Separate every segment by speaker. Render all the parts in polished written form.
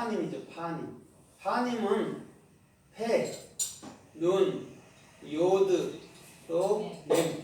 Speaker 1: 파님이죠. 파님. 파님은 폐, 눈, 요드, 또 렘.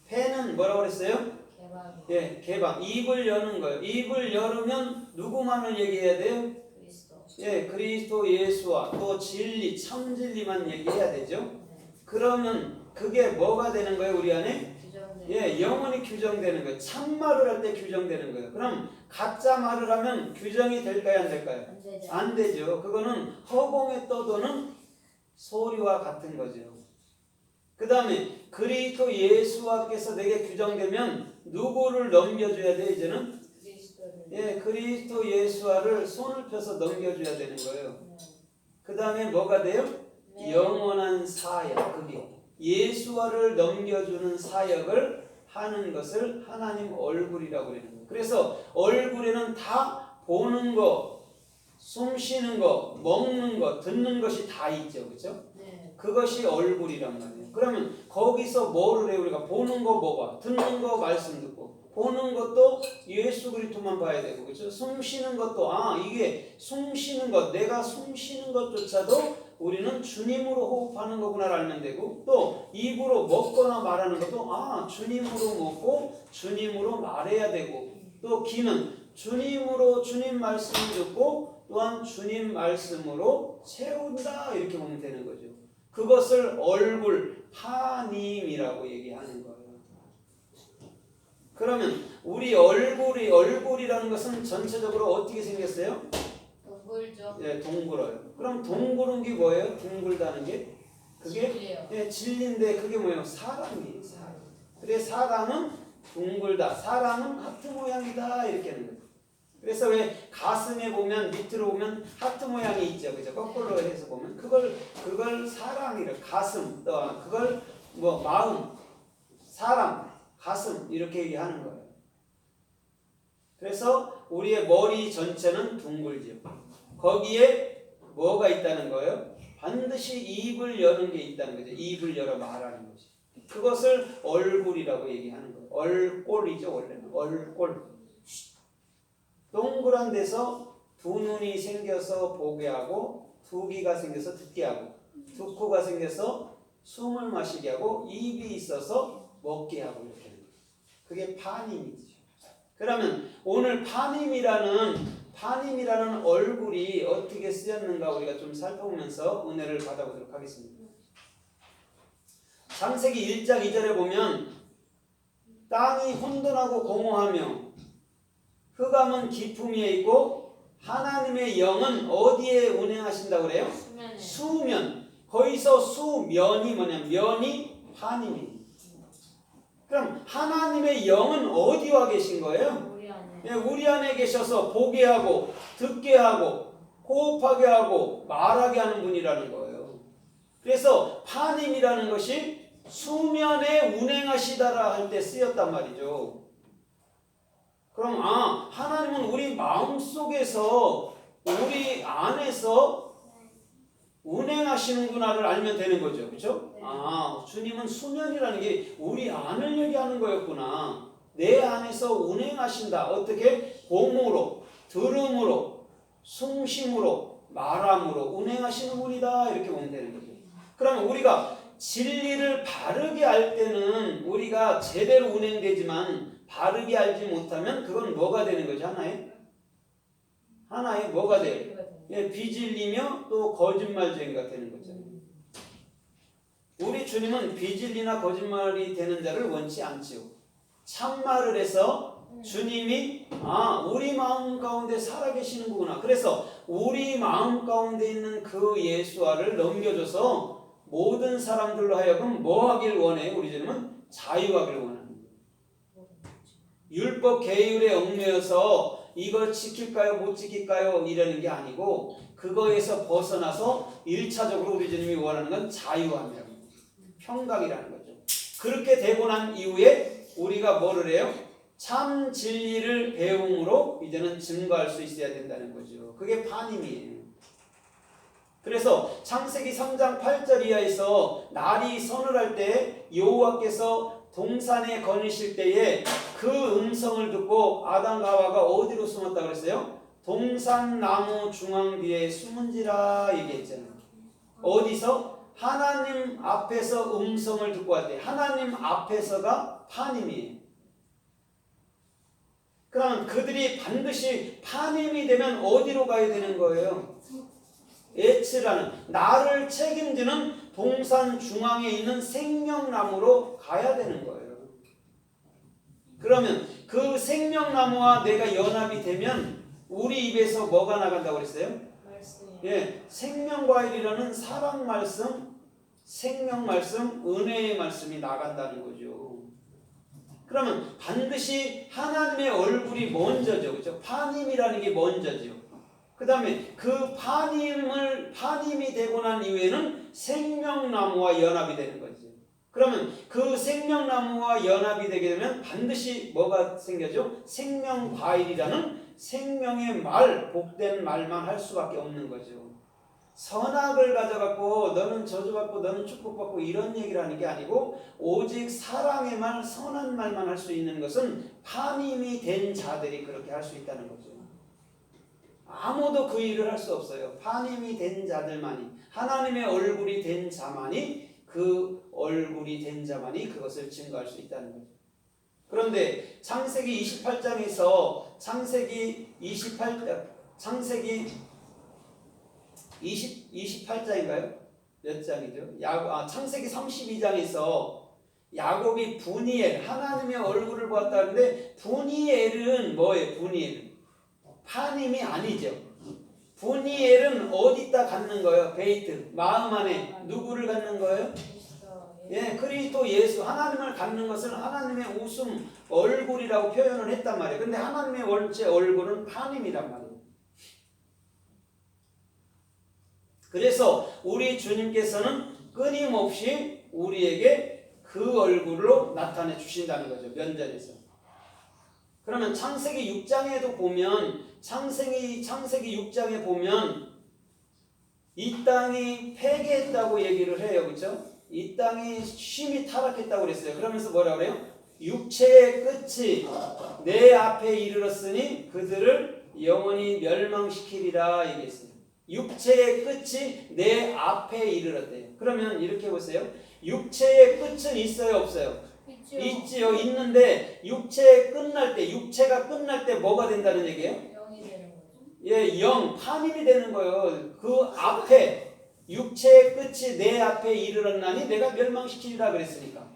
Speaker 1: 폐는 뭐라고 그랬어요?
Speaker 2: 개방.
Speaker 1: 예, 개방. 입을 여는 거예요. 입을 열으면 누구만을 얘기해야 돼요?
Speaker 2: 그리스도.
Speaker 1: 예, 그리스도 예수와 또 진리, 참 진리만 얘기해야 되죠. 그러면 그게 뭐가 되는 거예요, 우리 안에?
Speaker 2: 규정된.
Speaker 1: 예, 영원히 규정되는 거예요. 참말을 할 때 규정되는 거예요. 그럼 가짜 말을 하면 규정이 될까요, 안 될까요?
Speaker 2: 안 되죠.
Speaker 1: 안 되죠. 그거는 허공에 떠도는 소리와 같은 거죠. 그 다음에 그리스도 예수와께서 내게 규정되면 누구를 넘겨줘야 돼, 이제는?
Speaker 2: 그리스도를.
Speaker 1: 예, 그리스도 예수와를 손을 펴서 넘겨줘야 되는 거예요.
Speaker 2: 네.
Speaker 1: 그 다음에 뭐가 돼요?
Speaker 2: 네.
Speaker 1: 영원한 사역. 그게 예수와를 넘겨주는 사역을 하는 것을 하나님 얼굴이라고 그러는 거예요. 그래서 얼굴에는 다 보는 거, 숨 쉬는 거, 먹는 거, 듣는 것이 다 있죠. 그렇죠?
Speaker 2: 네.
Speaker 1: 그것이 얼굴이란 말이에요. 그러면 거기서 뭐를 해요? 우리가 보는 거 뭐 봐? 듣는 거 말씀 듣고, 보는 것도 예수 그리스도만 봐야 되고, 그렇죠? 숨 쉬는 것도 이게 숨 쉬는 것, 내가 숨 쉬는 것조차도 우리는 주님으로 호흡하는 거구나를 알면 되고, 또 입으로 먹거나 말하는 것도 주님으로 먹고 주님으로 말해야 되고, 또 귀는 주님으로 주님 말씀을 듣고 또한 주님 말씀으로 채운다, 이렇게 보면 되는 거죠. 그것을 얼굴, 파님이라고 얘기하는 거예요. 그러면 우리 얼굴이라는 것은 전체적으로 어떻게 생겼어요?
Speaker 2: 동글죠.
Speaker 1: 예, 동글어요. 그럼 동글은 게 뭐예요? 둥글다는 게? 그게
Speaker 2: 진리예요.
Speaker 1: 예, 진리인데 그게 뭐예요? 사람이에요. 사람. 그래 사람은 둥글다. 사람은 하트 모양이다, 이렇게 하는 거예요. 그래서 왜 가슴에 보면 밑으로 보면 하트 모양이 있죠, 그죠? 거꾸로 해서 보면 그걸 사랑이라. 가슴, 또 그걸 뭐 마음, 사람, 가슴 이렇게 얘기하는 거예요. 그래서 우리의 머리 전체는 둥글죠. 거기에 뭐가 있다는 거예요? 반드시 입을 여는 게 있다는 거죠. 입을 열어 말하는 것이. 그것을 얼굴이라고 얘기하는 거예요. 얼꼴이죠, 원래는. 얼꼴. 동그란 데서 두 눈이 생겨서 보게 하고, 두 귀가 생겨서 듣게 하고, 두 코가 생겨서 숨을 마시게 하고, 입이 있어서 먹게 하고, 이렇게 하는 거예요. 그게 파님이죠. 그러면 오늘 파님이라는 얼굴이 어떻게 쓰였는가 우리가 좀 살펴보면서 은혜를 받아보도록 하겠습니다. 창세기 1장 2절에 보면 땅이 혼돈하고 공허하며 흑암은 깊음에 있고 하나님의 영은 어디에 운행하신다고 그래요?
Speaker 2: 수면에.
Speaker 1: 수면. 거기서 수면이 뭐냐? 면이 파님이. 그럼 하나님의 영은 어디 와 계신 거예요?
Speaker 2: 우리 안에.
Speaker 1: 예, 우리 안에 계셔서 보게 하고 듣게 하고 호흡하게 하고 말하게 하는 분이라는 거예요. 그래서 파님이라는 것이 수면에 운행하시다라 할 때 쓰였단 말이죠. 그럼 하나님은 우리 마음속에서 우리 안에서 운행하시는구나를 알면 되는 거죠. 그렇죠?
Speaker 2: 네.
Speaker 1: 주님은 수면이라는 게 우리 안을 얘기하는 거였구나. 내 안에서 운행하신다. 어떻게? 봄으로, 들음으로, 숨쉼으로, 말함으로 운행하시는 분이다. 이렇게 보면 되는 거죠. 그러면 우리가 진리를 바르게 알 때는 우리가 제대로 운행되지만 바르게 알지 못하면 그건 뭐가 되는 거죠? 하나의 뭐가 돼요? 예, 비진리며 또 거짓말쟁이가 되는 거죠. 우리 주님은 비진리나 거짓말이 되는 자를 원치 않지요. 참말을 해서 주님이 우리 마음 가운데 살아계시는구나. 그래서 우리 마음 가운데 있는 그 예수와를 넘겨줘서 모든 사람들로 하여금 뭐 하길 원해요? 우리 주님은 자유하길 원합니다. 율법 계율에 얽매여서 이걸 지킬까요? 못 지킬까요? 이러는 게 아니고 그거에서 벗어나서 1차적으로 우리 주님이 원하는 건 자유함이라는 거죠. 평강이라는 거죠. 그렇게 되고 난 이후에 우리가 뭐를 해요? 참 진리를 배움으로 이제는 증거할 수 있어야 된다는 거죠. 그게 파님이에요. 그래서 창세기 3장 8절 이하에서 날이 서늘할 때 여호와께서 동산에 거니실 때에 그 음성을 듣고 아담과 하와가 어디로 숨었다 그랬어요? 동산나무 중앙 뒤에 숨은지라 얘기했잖아요. 어디서? 하나님 앞에서 음성을 듣고 왔대. 하나님 앞에서가 파님이에요. 그러면 그들이 반드시 파님이 되면 어디로 가야 되는 거예요? 에츠라는 나를 책임지는 동산 중앙에 있는 생명나무로 가야 되는 거예요. 그러면 그 생명나무와 내가 연합이 되면 우리 입에서 뭐가 나간다고 그랬어요?
Speaker 2: 말씀이.
Speaker 1: 예, 생명과일이라는 사랑 말씀, 생명 말씀, 은혜의 말씀이 나간다는 거죠. 그러면 반드시 하나님의 얼굴이 먼저죠. 그렇죠? 파님이라는 게 먼저죠. 그 다음에 그 파님이 되고 난 이후에는 생명나무와 연합이 되는 거죠. 그러면 그 생명나무와 연합이 되게 되면 반드시 뭐가 생겨죠? 생명과일이라는 생명의 말, 복된 말만 할 수밖에 없는 거죠. 선악을 가져갖고 너는 저주받고 너는 축복받고 이런 얘기를 하는 게 아니고 오직 사랑의 말, 선한 말만 할 수 있는 것은 파님이 된 자들이 그렇게 할 수 있다는 거죠. 아무도 그 일을 할 수 없어요. 파님이 된 자들만이, 하나님의 얼굴이 된 자만이, 그 얼굴이 된 자만이 그것을 증거할 수 있다는 거죠. 그런데 창세기 28장에서 창세기 28장인가요? 몇 장이죠? 창세기 32장에서 야곱이 분이엘, 하나님의 얼굴을 보았다는데 분이엘은 뭐예요? 분이엘은 파님이 아니죠. 분이엘은 어디다 갖는 거예요? 베이트, 마음 안에 누구를 갖는 거예요? 예, 그리스도 예수, 하나님을 갖는 것은 하나님의 웃음, 얼굴이라고 표현을 했단 말이에요. 근데 하나님의 원체 얼굴은 파님이란 말이에요. 그래서 우리 주님께서는 끊임없이 우리에게 그 얼굴로 나타내 주신다는 거죠. 면전에서. 그러면 창세기 6장에도 보면 창세기 6장에 보면 이 땅이 패괴했다고 얘기를 해요. 그렇죠? 이 땅이 심히 타락했다고 그랬어요. 그러면서 뭐라 그래요? 육체의 끝이 내 앞에 이르렀으니 그들을 영원히 멸망시키리라 얘기했어요. 육체의 끝이 내 앞에 이르렀대요. 그러면 이렇게 보세요. 육체의 끝은 있어요, 없어요? 있지요. 있는데 육체가 끝날 때 뭐가 된다는 얘기예요?
Speaker 2: 영이 되는 거죠.
Speaker 1: 예, 파님이 되는 거예요. 그 앞에 육체의 끝이 내 앞에 이르렀나니 내가 멸망시키리라 그랬으니까.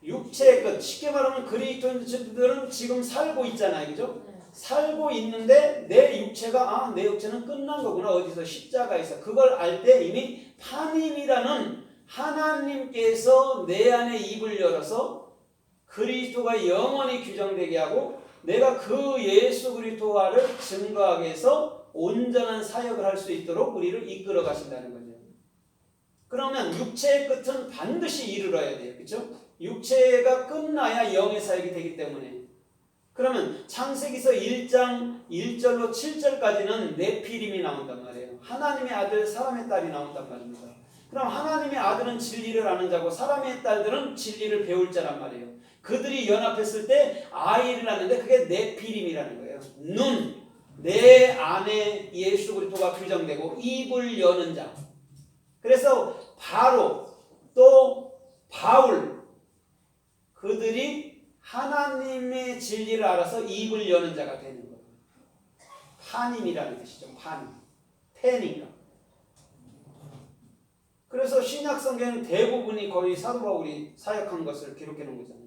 Speaker 1: 육체의 끝, 쉽게 말하면 그리스도인들은 지금 살고 있잖아요. 그죠?
Speaker 2: 네.
Speaker 1: 살고 있는데 내 육체는 끝난 거구나. 어디서 십자가에서. 그걸 알 때 이미 파님이라는 하나님께서 내 안에 입을 열어서 그리스도가 영원히 규정되게 하고 내가 그 예수 그리스도화를 증거하게 해서 온전한 사역을 할 수 있도록 우리를 이끌어 가신다는 거죠. 그러면 육체의 끝은 반드시 이르러야 돼요. 그렇죠? 육체가 끝나야 영의 사역이 되기 때문에. 그러면 창세기서 1장 1절로 7절까지는 네피림이 나온단 말이에요. 하나님의 아들, 사람의 딸이 나온단 말입니다. 그럼 하나님의 아들은 진리를 아는 자고 사람의 딸들은 진리를 배울 자란 말이에요. 그들이 연합했을 때 아이를 낳는데 그게 네피림이라는 거예요. 내 안에 예수 그리스도가 규정되고 입을 여는 자. 그래서 바로 또 바울 그들이 하나님의 진리를 알아서 입을 여는 자가 되는 거예요. 파님이라는 뜻이죠. 패니까. 그래서 신약 성경은 대부분이 거의 사도 바울이 사역한 것을 기록해 놓은 거잖아요.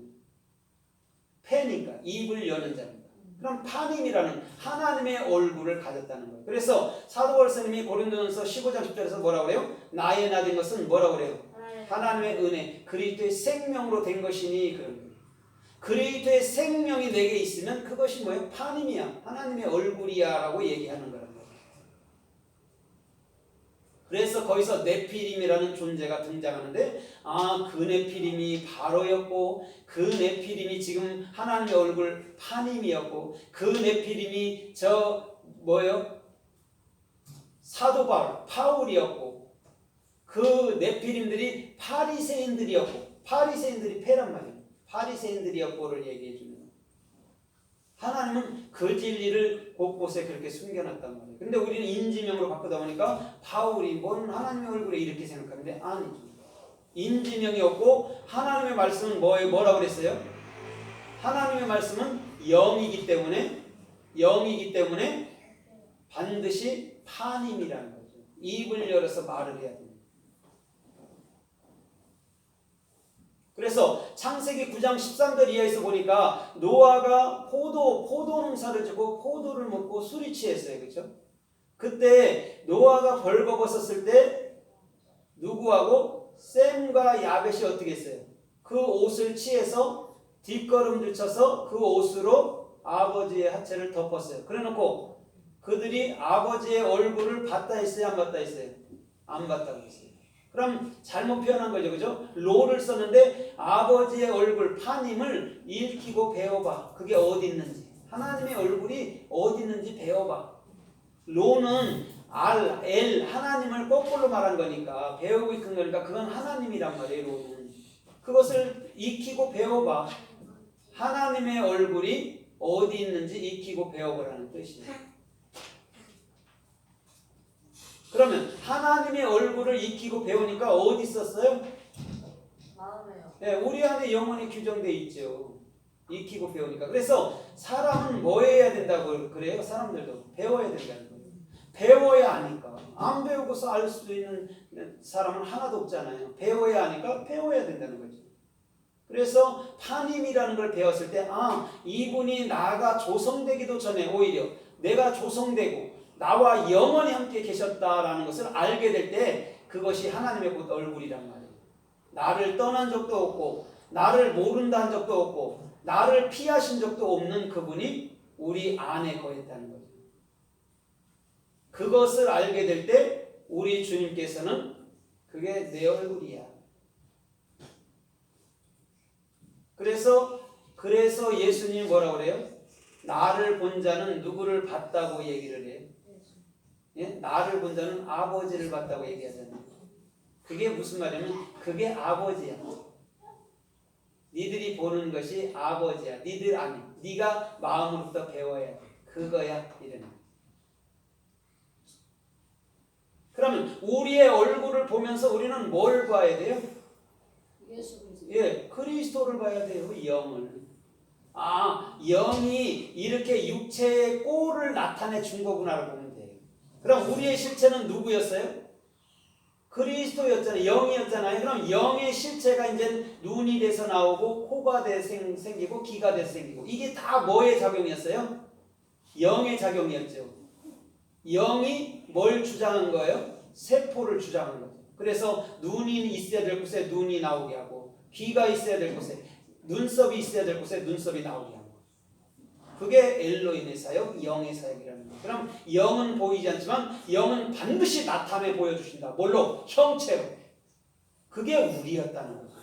Speaker 1: 패니까 입을 여는 자입니다. 그럼 파님이라는 하나님의 얼굴을 가졌다는 거예요. 그래서 사도 바울 스님이 고린도전서 15장 10절에서 뭐라고 그래요? 나의 나 된 것은 뭐라고 그래요? 하나님의 은혜, 그리스도의 생명으로 된 것이니 그런 거예요. 그리스도의 생명이 내게 있으면 그것이 뭐예요? 파님이야. 하나님의 얼굴이야 라고 얘기하는 거란 거예요. 그래서 거기서 네피림이라는 존재가 등장하는데 그 네피림이 바로였고 그 네피림이 지금 하나님의 얼굴 파님이었고 그 네피림이 사도 파울이었고 그 네피림들이 파리새인들이었고 파리새인들이 패란 말이에요. 파리새인들이었고를 얘기해 주는 하나님은 그 진리를 곳곳에 그렇게 숨겨놨단 말이에요. 근데 우리는 인지명으로 바꾸다 보니까 바울이 뭔 하나님의 얼굴에 이렇게 생각하는데 아니죠. 인지명이 없고 하나님의 말씀은 뭐라고 그랬어요? 하나님의 말씀은 영이기 때문에 반드시 파님이라는 거죠. 입을 열어서 말을 해야 됩니다. 그래서 창세기 9장 13절 이하에서 보니까 노아가 포도 농사를 짓고 포도를 먹고 술이 취했어요. 그렇죠? 그때 노아가 벌거벗었을 때 누구하고 셈과 야벳이 어떻게 했어요? 그 옷을 취해서 뒷걸음질 쳐서 그 옷으로 아버지의 하체를 덮었어요. 그래놓고 그들이 아버지의 얼굴을 봤다 했어요? 안 봤다 했어요? 안 봤다고 했어요. 그럼 잘못 표현한 거죠. 그죠? 로를 썼는데 아버지의 얼굴, 파님을 읽히고 배워봐. 그게 어디 있는지. 하나님의 얼굴이 어디 있는지 배워봐. 로는 R, L, 하나님을 거꾸로 말한 거니까 배우고 있는 거니까 그건 하나님이란 말이에요. 로는. 그것을 익히고 배워봐. 하나님의 얼굴이 어디 있는지 익히고 배워보라는 뜻이에요. 그러면 하나님의 얼굴을 익히고 배우니까 어디 있었어요?
Speaker 2: 마음에요.
Speaker 1: 네, 우리 안에 영혼이 규정되어 있죠. 익히고 배우니까. 그래서 사람은 뭐 해야 된다고 그래요? 사람들도 배워야 된다는 거예요. 배워야 아니까. 안 배우고서 알 수 있는 사람은 하나도 없잖아요. 배워야 하니까 배워야 된다는 거죠. 그래서 파님이라는 걸 배웠을 때 이분이 나가 조성되기도 전에 오히려 내가 조성되고 나와 영원히 함께 계셨다라는 것을 알게 될 때 그것이 하나님의 곧 얼굴이란 말이에요. 나를 떠난 적도 없고 나를 모른다 한 적도 없고 나를 피하신 적도 없는 그분이 우리 안에 거했다는 거죠. 그것을 알게 될 때 우리 주님께서는 그게 내 얼굴이야. 그래서 예수님이 뭐라고 그래요? 나를 본 자는 누구를 봤다고 얘기를 해요? 예? 나를 본 자는 아버지를 봤다고 얘기하잖아요. 그게 무슨 말이냐면 그게 아버지야. 니들이 보는 것이 아버지야. 니들 아니. 네가 마음으로부터 배워야 돼. 그거야. 이러는. 그러면 우리의 얼굴을 보면서 우리는 뭘 봐야 돼요?
Speaker 2: 예수 그리스도.
Speaker 1: 예, 그리스도를 봐야 돼요. 영을. 영이 이렇게 육체의 꼴을 나타내 준 거구나를 보면 돼요. 그럼 우리의 실체는 누구였어요? 그리스도였잖아요. 영이었잖아요. 그럼 영의 실체가 이제 눈이 돼서 나오고 코가 돼서 생기고 귀가 돼서 생기고 이게 다 뭐의 작용이었어요? 영의 작용이었죠. 영이 뭘 주장한 거예요? 세포를 주장한 거죠. 그래서 눈이 있어야 될 곳에 눈이 나오게 하고 귀가 있어야 될 곳에 눈썹이 있어야 될 곳에 눈썹이 나오게 하고 그게 엘로힘의 사역, 영의 사역이라는 거예요. 그럼 영은 보이지 않지만 영은 반드시 나타내 보여주신다. 뭘로? 형체로. 그게 우리였다는 거죠.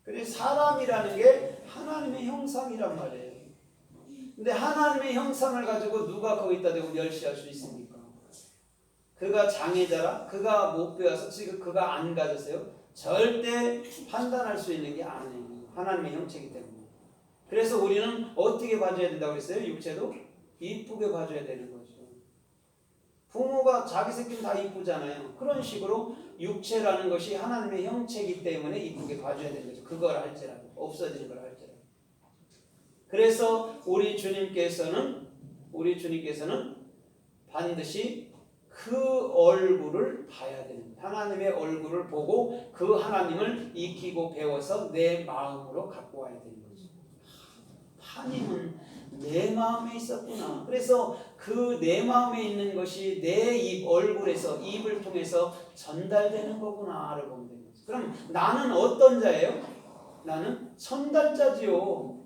Speaker 1: 그래서 사람이라는 게 하나님의 형상이란 말이에요. 근데 하나님의 형상을 가지고 누가 거기다 대고 멸시할 수 있습니까? 그가 장애자라? 그가 못 배워서 지금 그가 안 가졌어요? 절대 판단할 수 있는 게 아니에요. 하나님의 형체이기 때문에. 그래서 우리는 어떻게 봐줘야 된다고 그랬어요? 육체도 이쁘게 봐줘야 되는 거죠. 부모가 자기 새끼는 다 이쁘잖아요. 그런 식으로 육체라는 것이 하나님의 형체이기 때문에 이쁘게 봐줘야 되는 거죠. 그걸 할지라도 없어지는 걸 할지라도. 그래서 우리 주님께서는 반드시 그 얼굴을 봐야 되는 거예요. 하나님의 얼굴을 보고 그 하나님을 익히고 배워서 내 마음으로 갖고 와야 되는 거죠. 하나님은 내 마음에 있었구나. 그래서 그 내 마음에 있는 것이 내 입 얼굴에서 입을 통해서 전달되는 거구나를 보면 되는 거죠. 그럼 나는 어떤 자예요? 나는 전달자지요.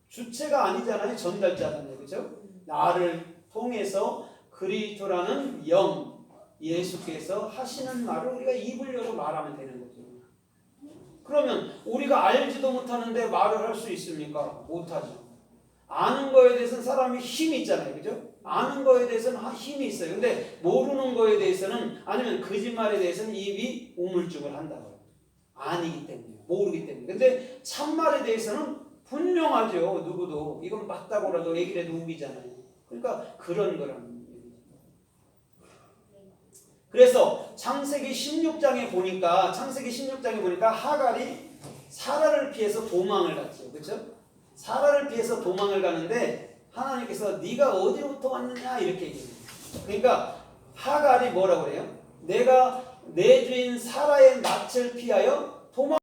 Speaker 1: 주체가 아니잖아요. 전달자잖아요. 그렇죠? 나를 통해서 그리스도라는 영 예수께서 하시는 말을 우리가 입을 열어 말하면 되는 거죠. 그러면 우리가 알지도 못하는데 말을 할 수 있습니까? 못하죠. 아는 거에 대해서는 사람이 힘이 있잖아요. 그죠? 아는 거에 대해서는 힘이 있어요. 근데 모르는 거에 대해서는 아니면 거짓말에 대해서는 입이 우물쭈물 한다고요. 아니기 때문에 모르기 때문에. 근데 참말에 대해서는 분명하죠. 누구도 이건 맞다고라도 얘기를 해도 우기잖아요. 그러니까 그런 거라는 얘기죠. 그래서 창세기 16장에 보니까 하갈이 사라를 피해서 도망을 갔죠. 그렇죠? 사라를 피해서 도망을 가는데 하나님께서 네가 어디로부터 왔느냐 이렇게 얘기해요. 그러니까 하갈이 뭐라고 그래요? 내가 내 주인 사라의 낯을 피하여 도망